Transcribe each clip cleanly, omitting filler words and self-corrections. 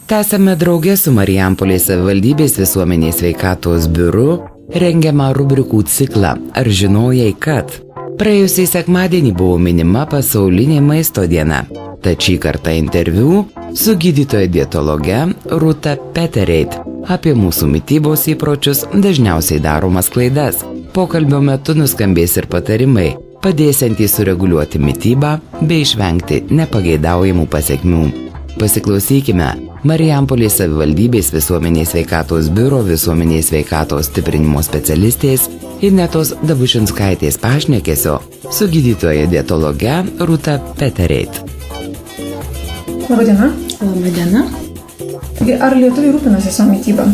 Tęsiame draugę su Marijampolės savivaldybės visuomenės sveikatos biuru rengiamą rubrikų ciklą Ar žinojai, kad? Praėjusį sekmadienį buvo minima pasaulinė maisto diena. Tad šį kartą interviu su gydytoja dietologe Rūta Petereit apie mūsų mitybos įpročius, dažniausiai daromas klaidas. Pokalbio metu nuskambės ir patarimai, padėsiantys sureguliuoti mitybą bei išvengti nepageidaujamų pasekmių. Pasiklausykime Marijampolės savivaldybės visuomenės sveikatos biuro visuomenės sveikatos stiprinimo specialistės Inetos Dabušinskaitės pašnekesio su gydytoja dietologe Rūta Petereit. Labadiena. Labadiena. Ar lietuviai rūpinasi savo mitybą?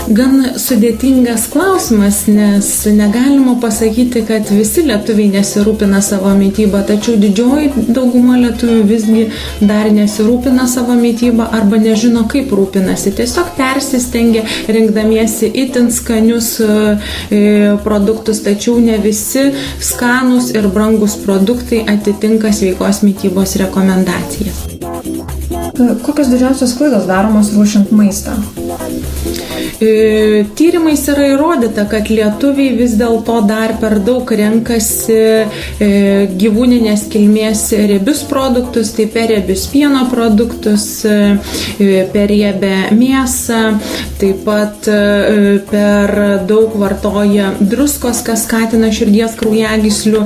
Gan sudėtingas klausimas, nes negalima pasakyti, kad visi lietuviai nesirūpina savo mitybą, tačiau didžioji dauguma lietuvių visgi dar nesirūpina savo mitybą arba nežino, kaip rūpinasi. Tiesiog persistengia rinkdamiesi itin skanius produktus, tačiau ne visi skanūs ir brangus produktai atitinka sveikos mitybos rekomendacijas. Kokios didžiausios klaidos daromos ruošiant maistą? Tyrimais yra įrodyta, kad lietuviai vis dėlto dar per daug renkasi gyvūninės kilmės riebius produktus, tai per riebius pieno produktus, per riebę mėsą, taip pat per daug vartoja druskos, kas skatina širdies kraujagyslių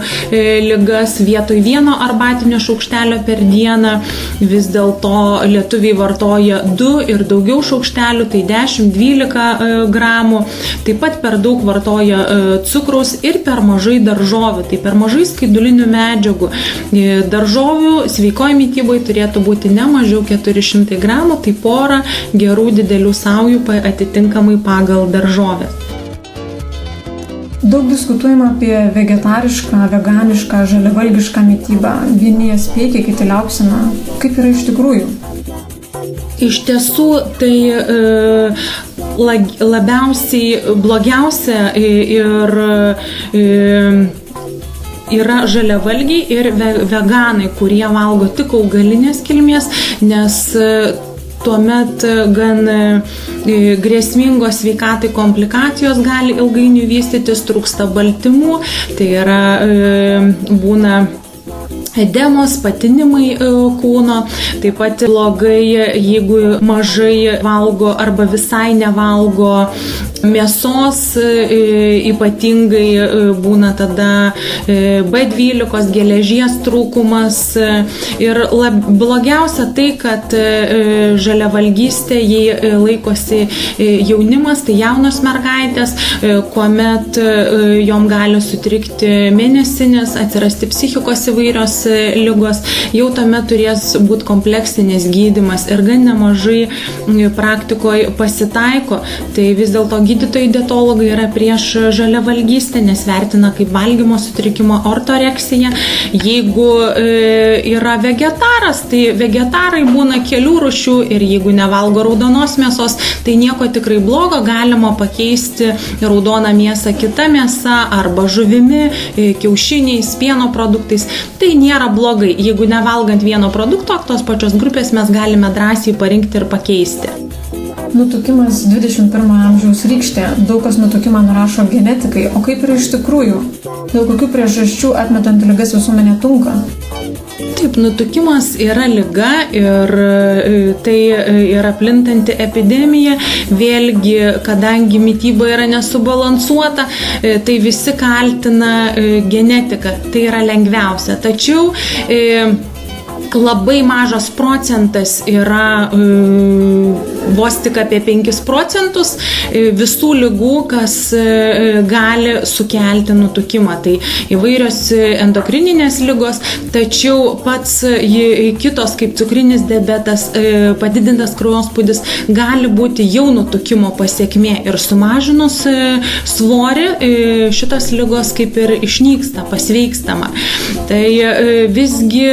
ligas. Vietoj vieno arbatinio šaukštelio per dieną vis dėlto lietuviai vartoja 2 ir daugiau šaukštelių, tai 10-12 gramų, taip pat per daug vartoja cukraus ir per mažai daržovių, tai per mažai skaidulinių medžiagų. Daržovių sveikoje mityboje turėtų būti ne mažiau 400 gramų, tai pora gerų didelių saujų atitinkamai pagal daržovės. Daug diskutuojama apie vegetarišką, veganišką, žaliavalgišką mitybą. Vieni jas peikia, kiti liaupsina. Kaip yra iš tikrųjų? Iš tiesų, tai labiausiai blogiausia ir yra žaliavalgiai ir veganai, kurie valgo tik augalinės kilmės, nes tuomet gan grėsmingos sveikatai komplikacijos gali ilgainiui vystytis, trūksta baltymų, tai yra būna edemos, patinimai kūno, taip pat blogai, jeigu mažai valgo arba visai nevalgo mėsos, ypatingai būna tada B12, geležies trūkumas ir blogiausia tai, kad žaliavalgystė jei laikosi jaunimas, tai jaunos mergaitės, kuomet jom gali sutrikti mėnesinės, atsirasti psichikos įvairios ligos, jau tuomet turės būti kompleksinis gydymas ir gan nemažai praktikoje pasitaiko. Tai vis dėlto gydytojai dietologai yra prieš žaliavalgystę, nes vertina kaip valgymo sutrikimo ortoreksiją. Jeigu yra vegetaras, tai vegetarai būna kelių rūšių ir jeigu nevalgo raudonos mėsos, tai nieko tikrai blogo, galima pakeisti raudoną mėsą kita mėsa arba žuvimi, kiaušiniais, pieno produktais. Tai nėra blogai. Jeigu nevalgant vieno produkto, tos pačios grupės mes galime drąsiai parinkti ir pakeisti. Nutukimas 21 amžiaus rykštė. Daug kas nutukimą nurašo genetikai. O kaip yra iš tikrųjų? Dėl kokių priežasčių atmetant ligas visuomenė tunka? Taip, nutukimas yra liga ir tai yra plintanti epidemija. Vėlgi, kadangi mityba yra nesubalansuota, tai visi kaltina genetiką. Tai yra lengviausia. Tačiau labai mažas procentas yra vos tik apie 5% visų ligų, kas gali sukelti nutukimą. Tai įvairios endokrininės ligos, tačiau pats kitos kaip cukrinis diabetas, padidintas kraujospūdis gali būti jau nutukimo pasekmė ir sumažinus svorį šitos ligos kaip ir išnyksta, pasveikstama. Tai visgi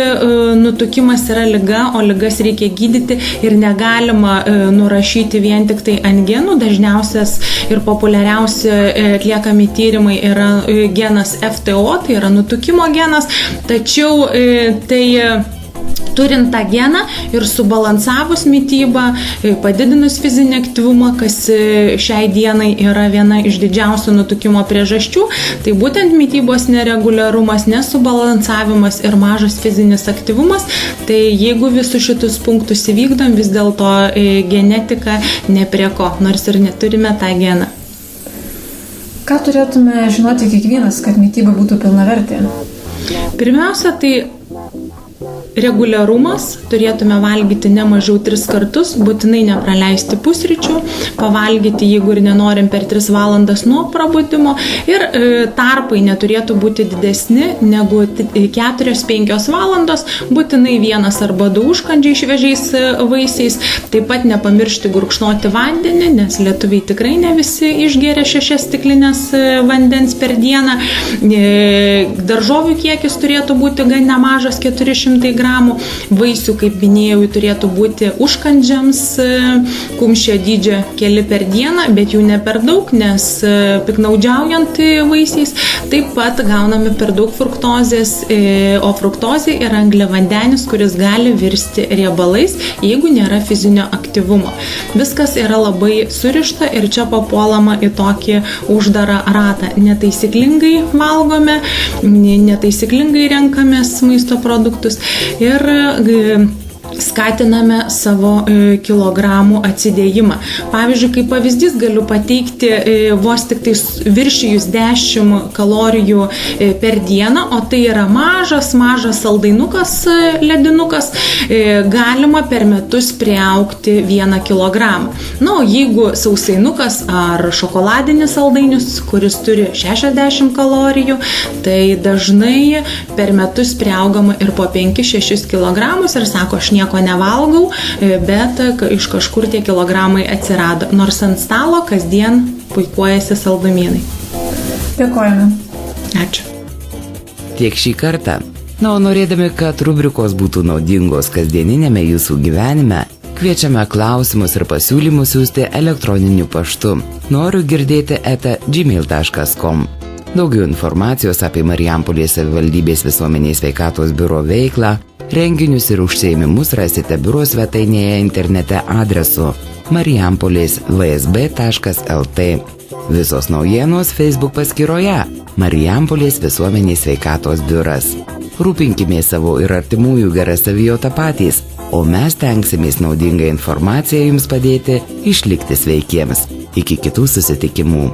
nutukimas yra liga, o ligas reikia gydyti ir negalima nurašyti vien tik tai ant genų. Dažniausias ir populiariausi atliekami tyrimai yra genas FTO, tai yra nutukimo genas, tačiau tai Turint tą geną ir subalansavus mitybą, padidinus fizinį aktyvumą, kas šiai dienai yra viena iš didžiausių nutukimo priežasčių, tai būtent mitybos nereguliarumas, nesubalansavimas ir mažas fizinis aktyvumas, tai jeigu visus šitus punktus įvykdom, vis dėlto genetika ne prie ko, nors ir neturime tą geną. Ką turėtume žinoti kiekvienas, kad mityba būtų pilnavertė? Pirmiausia, tai reguliarumas, turėtume valgyti ne mažiau 3 kartus, būtinai nepraleisti pusryčių, pavalgyti, jeigu ir nenorim, per 3 valandas nuo prabudimo ir tarpai neturėtų būti didesni negu 4-5 valandos, būtinai 1 arba 2 užkandžiai šviežiais vaisiais, taip pat nepamiršti gurkšnoti vandenį, nes lietuviai tikrai ne visi išgeria 6 stiklinės vandens per dieną, daržovių kiekis turėtų būti gan nemažas, 400 gramų, vaisių, kaip minėjau, turėtų būti užkandžiams, kumščio dydžio keli per dieną, bet jų ne per daug, nes piknaudžiaujant vaisiais taip pat gauname per daug fruktozės, o fruktozė yra angliavandenis, kuris gali virsti riebalais, jeigu nėra fizinio aktyvumo. Viskas yra labai surišta ir čia papuolama į tokį uždarą ratą. Netaisyklingai valgome, netaisyklingai renkamės maisto produktus ir skatiname savo kilogramų atsidėjimą. Pavyzdžiui, kaip pavyzdys galiu pateikti vos tik tai viršijus 10 kalorijų per dieną, o tai yra mažas saldainukas, ledinukas, galima per metus priaugti 1 kilogramą. Na, o jeigu sausainukas ar šokoladinis saldainis, kuris turi 60 kalorijų, tai dažnai per metus priaugama ir po 5-6 kilogramus ir sako, aš nieko nevalgau, bet iš kažkur tie kilogramai atsirado, nors ant stalo kasdien puikuojasi saldumynai. Dėkojame. Ačiū. Tiek šį kartą. Na, o norėdami, kad rubrikos būtų naudingos kasdieninėme jūsų gyvenime, kviečiame klausimus ir pasiūlymus siųsti elektroniniu paštu. Noriu girdėti @gmail.com. Daugiau informacijos apie Marijampolės savivaldybės visuomenės sveikatos biuro veiklą, renginius ir užsiėmimus rasite biuro svetainėje internete adresu marijampolės.vsb.lt. Visos naujienos Facebook paskyroje Marijampolės visuomenės sveikatos biuras. Rūpinkime savo ir artimųjų gerą savijautą patys, o mes tenksimės naudingą informaciją jums padėti išlikti sveikiems. Iki kitų susitikimų.